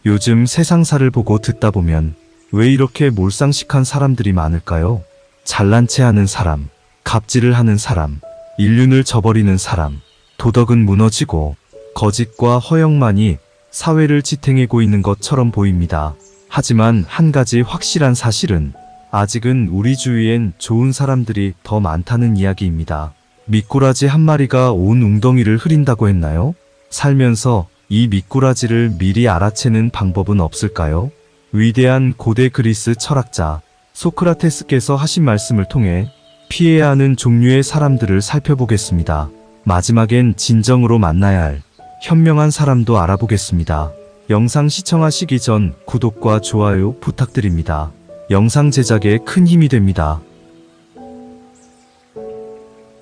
요즘 세상사를 보고 듣다 보면 왜 이렇게 몰상식한 사람들이 많을까요? 잘난 체 하는 사람, 갑질을 하는 사람, 인륜을 저버리는 사람, 도덕은 무너지고 거짓과 허영만이 사회를 지탱하고 있는 것처럼 보입니다. 하지만 한 가지 확실한 사실은 아직은 우리 주위엔 좋은 사람들이 더 많다는 이야기입니다. 미꾸라지 한 마리가 온 웅덩이를 흐린다고 했나요? 살면서 이 미꾸라지를 미리 알아채는 방법은 없을까요? 위대한 고대 그리스 철학자 소크라테스께서 하신 말씀을 통해 피해야 하는 종류의 사람들을 살펴보겠습니다. 마지막엔 진정으로 만나야 할 현명한 사람도 알아보겠습니다. 영상 시청하시기 전 구독과 좋아요 부탁드립니다. 영상 제작에 큰 힘이 됩니다.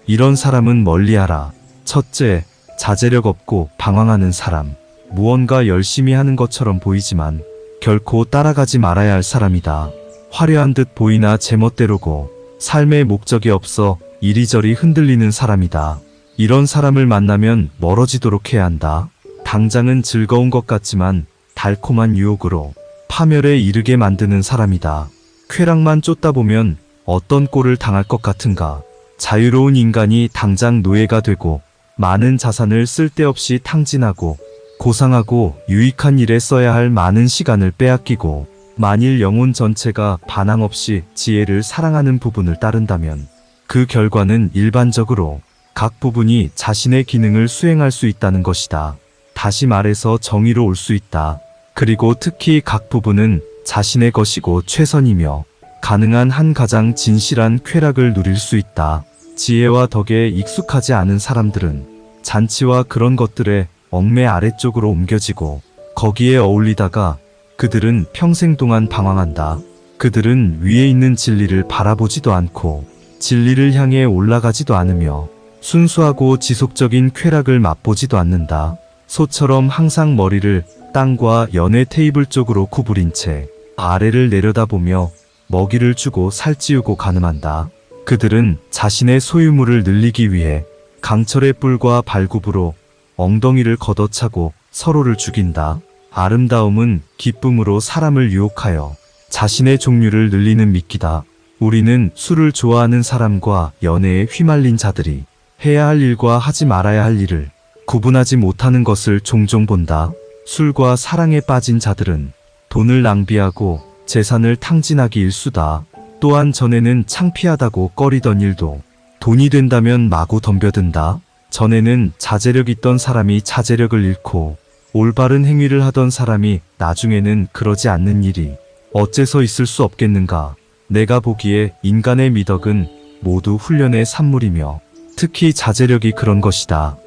이런 사람은 멀리하라. 첫째, 자제력 없고 방황하는 사람. 무언가 열심히 하는 것처럼 보이지만 결코 따라가지 말아야 할 사람이다. 화려한 듯 보이나 제멋대로고 삶의 목적이 없어 이리저리 흔들리는 사람이다. 이런 사람을 만나면 멀어지도록 해야 한다. 당장은 즐거운 것 같지만 달콤한 유혹으로 파멸에 이르게 만드는 사람이다. 쾌락만 쫓다 보면 어떤 꼴을 당할 것 같은가. 자유로운 인간이 당장 노예가 되고 많은 자산을 쓸데없이 탕진하고 고상하고 유익한 일에 써야 할 많은 시간을 빼앗기고 만일 영혼 전체가 반항 없이 지혜를 사랑하는 부분을 따른다면 그 결과는 일반적으로 각 부분이 자신의 기능을 수행할 수 있다는 것이다. 다시 말해서 정의로 올 수 있다. 그리고 특히 각 부분은 자신의 것이고 최선이며 가능한 한 가장 진실한 쾌락을 누릴 수 있다. 지혜와 덕에 익숙하지 않은 사람들은 잔치와 그런 것들에 얽매 아래쪽으로 옮겨지고 거기에 어울리다가 그들은 평생 동안 방황한다. 그들은 위에 있는 진리를 바라보지도 않고 진리를 향해 올라가지도 않으며 순수하고 지속적인 쾌락을 맛보지도 않는다. 소처럼 항상 머리를 땅과 연애 테이블 쪽으로 구부린 채 아래를 내려다보며 먹이를 주고 살찌우고 가늠한다. 그들은 자신의 소유물을 늘리기 위해 강철의 뿔과 발굽으로 엉덩이를 걷어차고 서로를 죽인다. 아름다움은 기쁨으로 사람을 유혹하여 자신의 종류를 늘리는 미끼다. 우리는 술을 좋아하는 사람과 연애에 휘말린 자들이 해야 할 일과 하지 말아야 할 일을 구분하지 못하는 것을 종종 본다. 술과 사랑에 빠진 자들은 돈을 낭비하고 재산을 탕진하기 일쑤다. 또한 전에는 창피하다고 꺼리던 일도 돈이 된다면 마구 덤벼든다. 전에는 자제력 있던 사람이 자제력을 잃고 올바른 행위를 하던 사람이 나중에는 그러지 않는 일이 어째서 있을 수 없겠는가. 내가 보기에 인간의 미덕은 모두 훈련의 산물이며 특히 자제력이 그런 것이다.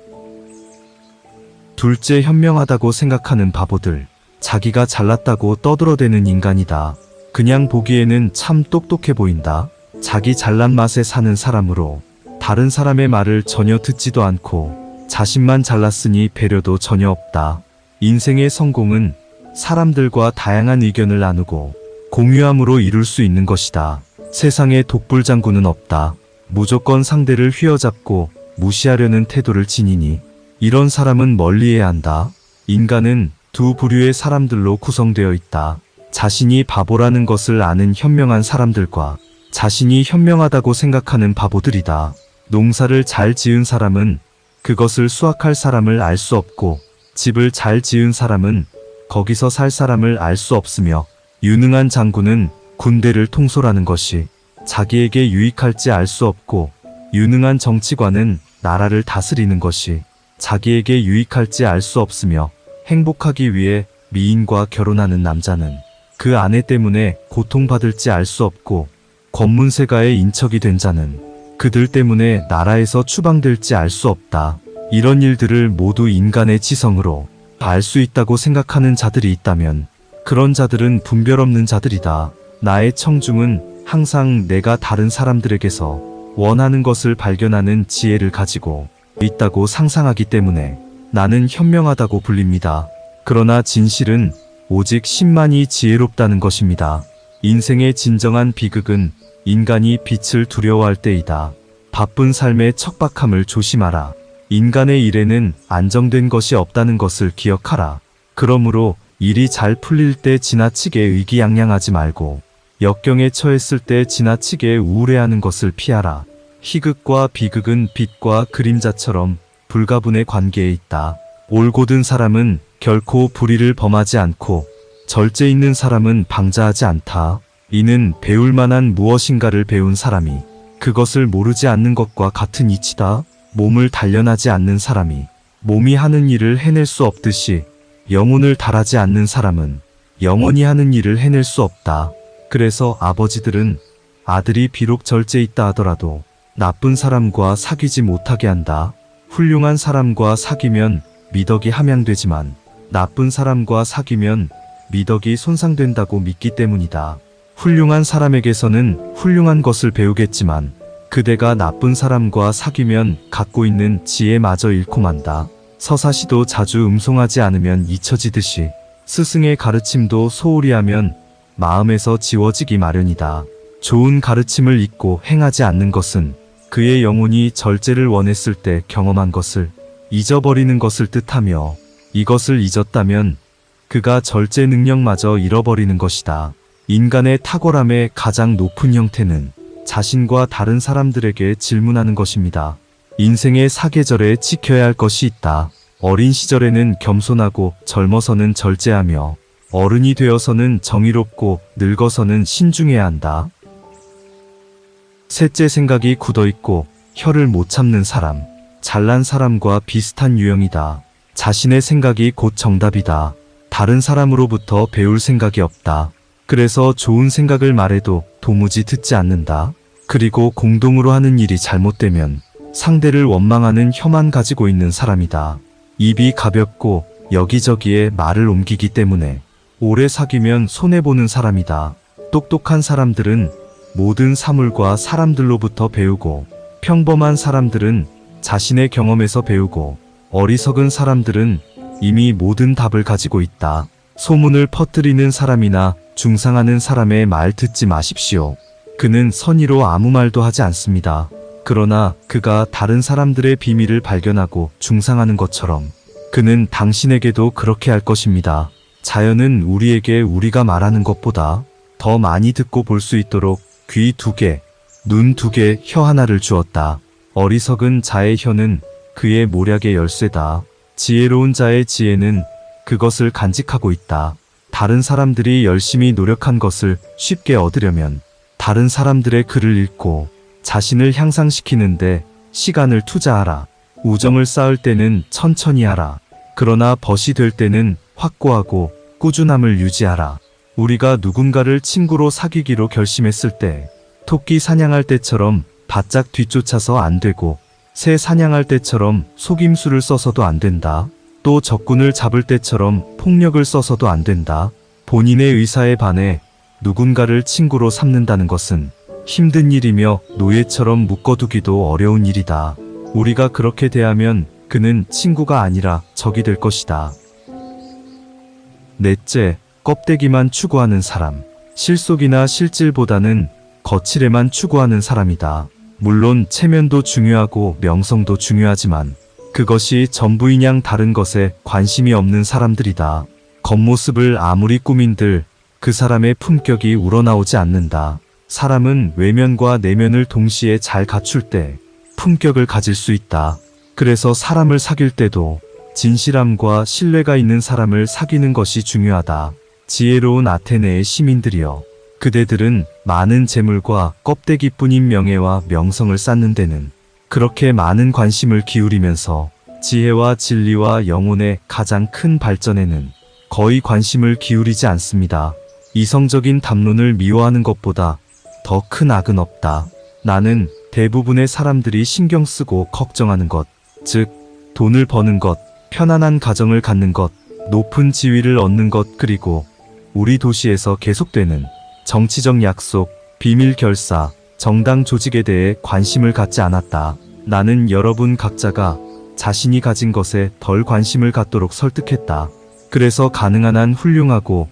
둘째, 현명하다고 생각하는 바보들. 자기가 잘났다고 떠들어대는 인간이다. 그냥 보기에는 참 똑똑해 보인다. 자기 잘난 맛에 사는 사람으로 다른 사람의 말을 전혀 듣지도 않고 자신만 잘났으니 배려도 전혀 없다. 인생의 성공은 사람들과 다양한 의견을 나누고 공유함으로 이룰 수 있는 것이다. 세상에 독불장군은 없다. 무조건 상대를 휘어잡고 무시하려는 태도를 지니니 이런 사람은 멀리해야 한다. 인간은 두 부류의 사람들로 구성되어 있다. 자신이 바보라는 것을 아는 현명한 사람들과 자신이 현명하다고 생각하는 바보들이다. 농사를 잘 지은 사람은 그것을 수확할 사람을 알 수 없고 집을 잘 지은 사람은 거기서 살 사람을 알 수 없으며 유능한 장군은 군대를 통솔하는 것이 자기에게 유익할지 알 수 없고 유능한 정치관은 나라를 다스리는 것이 자기에게 유익할지 알 수 없으며 행복하기 위해 미인과 결혼하는 남자는 그 아내 때문에 고통받을지 알 수 없고 권문세가의 인척이 된 자는 그들 때문에 나라에서 추방될지 알 수 없다. 이런 일들을 모두 인간의 지성으로 알 수 있다고 생각하는 자들이 있다면 그런 자들은 분별 없는 자들이다. 나의 청중은 항상 내가 다른 사람들에게서 원하는 것을 발견하는 지혜를 가지고 있다고 상상하기 때문에 나는 현명하다고 불립니다. 그러나 진실은 오직 신만이 지혜롭다는 것입니다. 인생의 진정한 비극은 인간이 빛을 두려워할 때이다. 바쁜 삶의 척박함을 조심하라. 인간의 일에는 안정된 것이 없다는 것을 기억하라. 그러므로 일이 잘 풀릴 때 지나치게 의기양양하지 말고 역경에 처했을 때 지나치게 우울해하는 것을 피하라. 희극과 비극은 빛과 그림자처럼 불가분의 관계에 있다. 올곧은 사람은 결코 불의를 범하지 않고 절제 있는 사람은 방자하지 않다. 이는 배울 만한 무엇인가를 배운 사람이 그것을 모르지 않는 것과 같은 이치다. 몸을 단련하지 않는 사람이 몸이 하는 일을 해낼 수 없듯이 영혼을 달하지 않는 사람은 영원히 하는 일을 해낼 수 없다. 그래서 아버지들은 아들이 비록 절제 있다 하더라도 나쁜 사람과 사귀지 못하게 한다. 훌륭한 사람과 사귀면 미덕이 함양되지만 나쁜 사람과 사귀면 미덕이 손상된다고 믿기 때문이다. 훌륭한 사람에게서는 훌륭한 것을 배우겠지만 그대가 나쁜 사람과 사귀면 갖고 있는 지혜마저 잃고 만다. 서사시도 자주 음송하지 않으면 잊혀지듯이 스승의 가르침도 소홀히 하면 마음에서 지워지기 마련이다. 좋은 가르침을 잊고 행하지 않는 것은 그의 영혼이 절제를 원했을 때 경험한 것을 잊어버리는 것을 뜻하며 이것을 잊었다면 그가 절제 능력마저 잃어버리는 것이다. 인간의 탁월함의 가장 높은 형태는 자신과 다른 사람들에게 질문하는 것입니다. 인생의 사계절에 지켜야 할 것이 있다. 어린 시절에는 겸손하고 젊어서는 절제하며 어른이 되어서는 정의롭고 늙어서는 신중해야 한다. 셋째, 생각이 굳어있고 혀를 못 참는 사람. 잘난 사람과 비슷한 유형이다. 자신의 생각이 곧 정답이다. 다른 사람으로부터 배울 생각이 없다. 그래서 좋은 생각을 말해도 도무지 듣지 않는다. 그리고 공동으로 하는 일이 잘못되면 상대를 원망하는 혀만 가지고 있는 사람이다. 입이 가볍고 여기저기에 말을 옮기기 때문에 오래 사귀면 손해보는 사람이다. 똑똑한 사람들은 모든 사물과 사람들로부터 배우고 평범한 사람들은 자신의 경험에서 배우고 어리석은 사람들은 이미 모든 답을 가지고 있다. 소문을 퍼뜨리는 사람이나 중상하는 사람의 말 듣지 마십시오. 그는 선의로 아무 말도 하지 않습니다. 그러나 그가 다른 사람들의 비밀을 발견하고 중상하는 것처럼 그는 당신에게도 그렇게 할 것입니다. 자연은 우리에게 우리가 말하는 것보다 더 많이 듣고 볼 수 있도록 귀 2개, 눈 2개, 혀 하나를 주었다. 어리석은 자의 혀는 그의 모략의 열쇠다. 지혜로운 자의 지혜는 그것을 간직하고 있다. 다른 사람들이 열심히 노력한 것을 쉽게 얻으려면 다른 사람들의 글을 읽고 자신을 향상시키는데 시간을 투자하라. 우정을 쌓을 때는 천천히 하라. 그러나 벗이 될 때는 확고하고 꾸준함을 유지하라. 우리가 누군가를 친구로 사귀기로 결심했을 때 토끼 사냥할 때처럼 바짝 뒤쫓아서 안 되고 새 사냥할 때처럼 속임수를 써서도 안 된다. 또 적군을 잡을 때처럼 폭력을 써서도 안 된다. 본인의 의사에 반해 누군가를 친구로 삼는다는 것은 힘든 일이며 노예처럼 묶어두기도 어려운 일이다. 우리가 그렇게 대하면 그는 친구가 아니라 적이 될 것이다. 넷째, 껍데기만 추구하는 사람. 실속이나 실질보다는 거칠에만 추구하는 사람이다. 물론 체면도 중요하고 명성도 중요하지만 그것이 전부인 양 다른 것에 관심이 없는 사람들이다. 겉모습을 아무리 꾸민들 그 사람의 품격이 우러나오지 않는다. 사람은 외면과 내면을 동시에 잘 갖출 때 품격을 가질 수 있다. 그래서 사람을 사귈 때도 진실함과 신뢰가 있는 사람을 사귀는 것이 중요하다. 지혜로운 아테네의 시민들이여, 그대들은 많은 재물과 껍데기뿐인 명예와 명성을 쌓는 데는 그렇게 많은 관심을 기울이면서 지혜와 진리와 영혼의 가장 큰 발전에는 거의 관심을 기울이지 않습니다. 이성적인 담론을 미워하는 것보다 더 큰 악은 없다. 나는 대부분의 사람들이 신경 쓰고 걱정하는 것, 즉 돈을 버는 것, 편안한 가정을 갖는 것, 높은 지위를 얻는 것, 그리고 우리 도시에서 계속되는 정치적 약속, 비밀 결사, 정당 조직에 대해 관심을 갖지 않았다. 나는 여러분 각자가 자신이 가진 것에 덜 관심을 갖도록 설득했다. 그래서 가능한 한 훌륭하고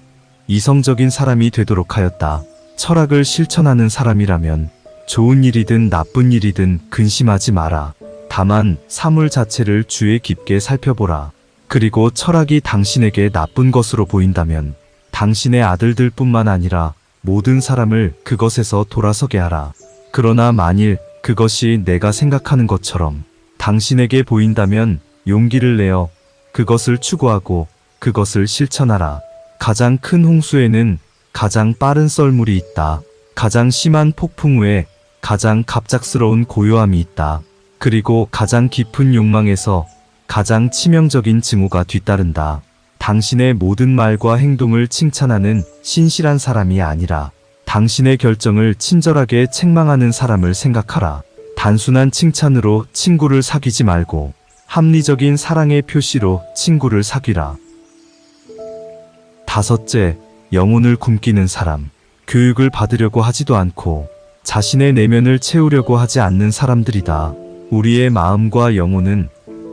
이성적인 사람이 되도록 하였다. 철학을 실천하는 사람이라면 좋은 일이든 나쁜 일이든 근심하지 마라. 다만 사물 자체를 주의 깊게 살펴보라. 그리고 철학이 당신에게 나쁜 것으로 보인다면 당신의 아들들뿐만 아니라 모든 사람을 그것에서 돌아서게 하라. 그러나 만일 그것이 내가 생각하는 것처럼 당신에게 보인다면 용기를 내어 그것을 추구하고 그것을 실천하라. 가장 큰 홍수에는 가장 빠른 썰물이 있다. 가장 심한 폭풍 후에 가장 갑작스러운 고요함이 있다. 그리고 가장 깊은 욕망에서 가장 치명적인 증오가 뒤따른다. 당신의 모든 말과 행동을 칭찬하는 신실한 사람이 아니라 당신의 결정을 친절하게 책망하는 사람을 생각하라. 단순한 칭찬으로 친구를 사귀지 말고 합리적인 사랑의 표시로 친구를 사귀라. 다섯째, 영혼을 굶기는 사람. 교육을 받으려고 하지도 않고 자신의 내면을 채우려고 하지 않는 사람들이다. 우리의 마음과 영혼은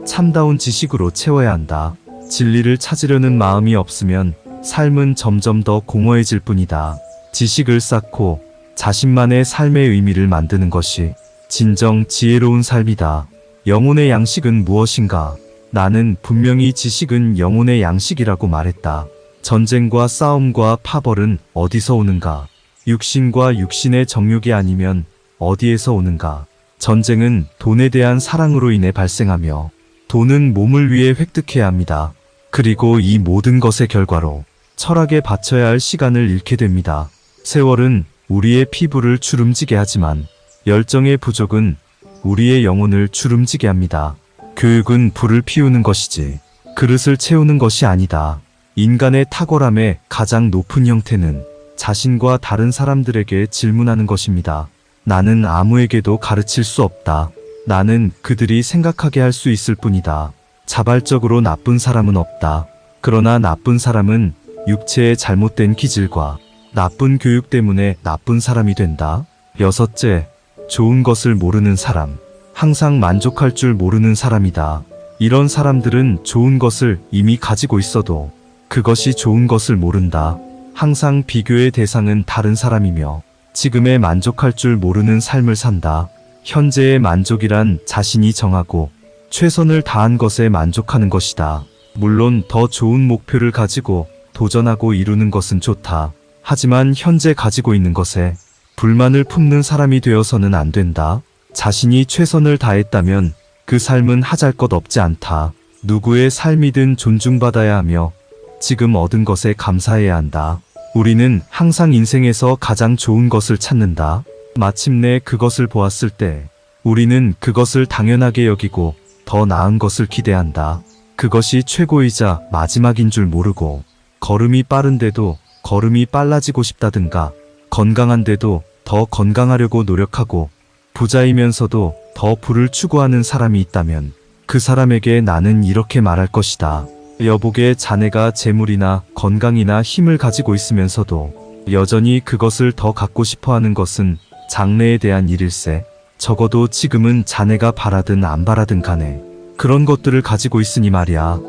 참다운 지식으로 채워야 한다. 진리를 찾으려는 마음이 없으면 삶은 점점 더 공허해질 뿐이다. 지식을 쌓고 자신만의 삶의 의미를 만드는 것이 진정 지혜로운 삶이다. 영혼의 양식은 무엇인가? 나는 분명히 지식은 영혼의 양식이라고 말했다. 전쟁과 싸움과 파벌은 어디서 오는가? 육신과 육신의 정욕이 아니면 어디에서 오는가? 전쟁은 돈에 대한 사랑으로 인해 발생하며 돈은 몸을 위해 획득해야 합니다. 그리고 이 모든 것의 결과로 철학에 바쳐야 할 시간을 잃게 됩니다. 세월은 우리의 피부를 주름지게 하지만 열정의 부족은 우리의 영혼을 주름지게 합니다. 교육은 불을 피우는 것이지 그릇을 채우는 것이 아니다. 인간의 탁월함의 가장 높은 형태는 자신과 다른 사람들에게 질문하는 것입니다. 나는 아무에게도 가르칠 수 없다. 나는 그들이 생각하게 할 수 있을 뿐이다. 자발적으로 나쁜 사람은 없다. 그러나 나쁜 사람은 육체의 잘못된 기질과 나쁜 교육 때문에 나쁜 사람이 된다. 여섯째, 좋은 것을 모르는 사람. 항상 만족할 줄 모르는 사람이다. 이런 사람들은 좋은 것을 이미 가지고 있어도 그것이 좋은 것을 모른다. 항상 비교의 대상은 다른 사람이며 지금에 만족할 줄 모르는 삶을 산다. 현재의 만족이란 자신이 정하고 최선을 다한 것에 만족하는 것이다. 물론 더 좋은 목표를 가지고 도전하고 이루는 것은 좋다. 하지만 현재 가지고 있는 것에 불만을 품는 사람이 되어서는 안 된다. 자신이 최선을 다했다면 그 삶은 하잘것없지 않다. 누구의 삶이든 존중받아야 하며 지금 얻은 것에 감사해야 한다. 우리는 항상 인생에서 가장 좋은 것을 찾는다. 마침내 그것을 보았을 때 우리는 그것을 당연하게 여기고 더 나은 것을 기대한다. 그것이 최고이자 마지막인 줄 모르고 걸음이 빠른데도 걸음이 빨라지고 싶다든가 건강한데도 더 건강하려고 노력하고 부자이면서도 더 부를 추구하는 사람이 있다면 그 사람에게 나는 이렇게 말할 것이다. 여보게, 자네가 재물이나 건강이나 힘을 가지고 있으면서도 여전히 그것을 더 갖고 싶어하는 것은 장래에 대한 일일세. 적어도 지금은 자네가 바라든 안 바라든 간에 그런 것들을 가지고 있으니 말이야.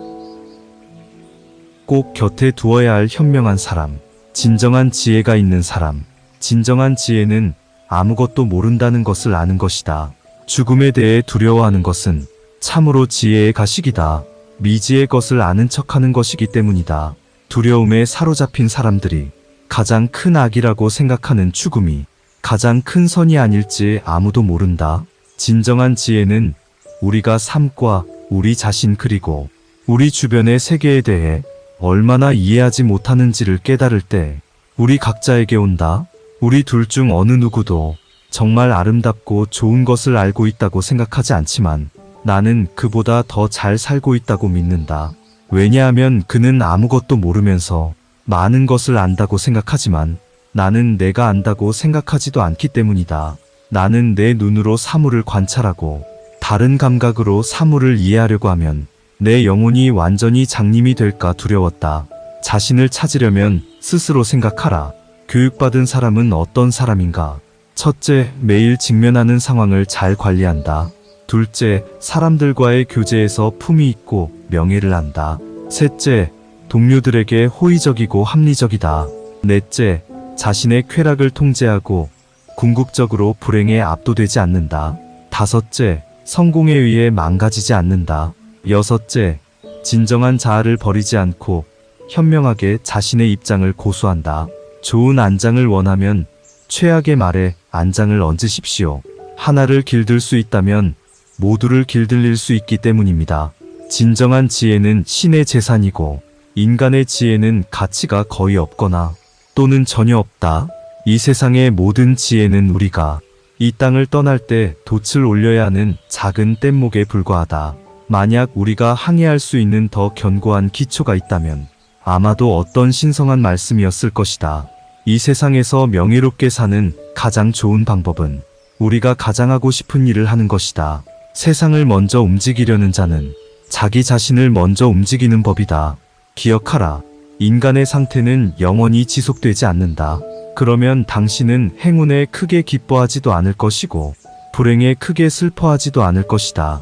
꼭 곁에 두어야 할 현명한 사람, 진정한 지혜가 있는 사람. 진정한 지혜는 아무것도 모른다는 것을 아는 것이다. 죽음에 대해 두려워하는 것은 참으로 지혜의 가식이다. 미지의 것을 아는 척하는 것이기 때문이다. 두려움에 사로잡힌 사람들이 가장 큰 악이라고 생각하는 죽음이 가장 큰 선이 아닐지 아무도 모른다. 진정한 지혜는 우리가 삶과 우리 자신 그리고 우리 주변의 세계에 대해 얼마나 이해하지 못하는지를 깨달을 때 우리 각자에게 온다. 우리 둘 중 어느 누구도 정말 아름답고 좋은 것을 알고 있다고 생각하지 않지만 나는 그보다 더 잘 살고 있다고 믿는다. 왜냐하면 그는 아무것도 모르면서 많은 것을 안다고 생각하지만 나는 내가 안다고 생각하지도 않기 때문이다. 나는 내 눈으로 사물을 관찰하고 다른 감각으로 사물을 이해하려고 하면 내 영혼이 완전히 장님이 될까 두려웠다. 자신을 찾으려면 스스로 생각하라. 교육받은 사람은 어떤 사람인가? 첫째, 매일 직면하는 상황을 잘 관리한다. 둘째, 사람들과의 교제에서 품위 있고 명예를 안다. 셋째, 동료들에게 호의적이고 합리적이다. 넷째, 자신의 쾌락을 통제하고 궁극적으로 불행에 압도되지 않는다. 다섯째, 성공에 의해 망가지지 않는다. 여섯째, 진정한 자아를 버리지 않고 현명하게 자신의 입장을 고수한다. 좋은 안장을 원하면 최악의 말에 안장을 얹으십시오. 하나를 길들 수 있다면 모두를 길들일 수 있기 때문입니다. 진정한 지혜는 신의 재산이고 인간의 지혜는 가치가 거의 없거나 또는 전혀 없다. 이 세상의 모든 지혜는 우리가 이 땅을 떠날 때 돛을 올려야 하는 작은 뗏목에 불과하다. 만약 우리가 항해할 수 있는 더 견고한 기초가 있다면 아마도 어떤 신성한 말씀이었을 것이다. 이 세상에서 명예롭게 사는 가장 좋은 방법은 우리가 가장 하고 싶은 일을 하는 것이다. 세상을 먼저 움직이려는 자는 자기 자신을 먼저 움직이는 법이다. 기억하라. 인간의 상태는 영원히 지속되지 않는다. 그러면 당신은 행운에 크게 기뻐하지도 않을 것이고 불행에 크게 슬퍼하지도 않을 것이다.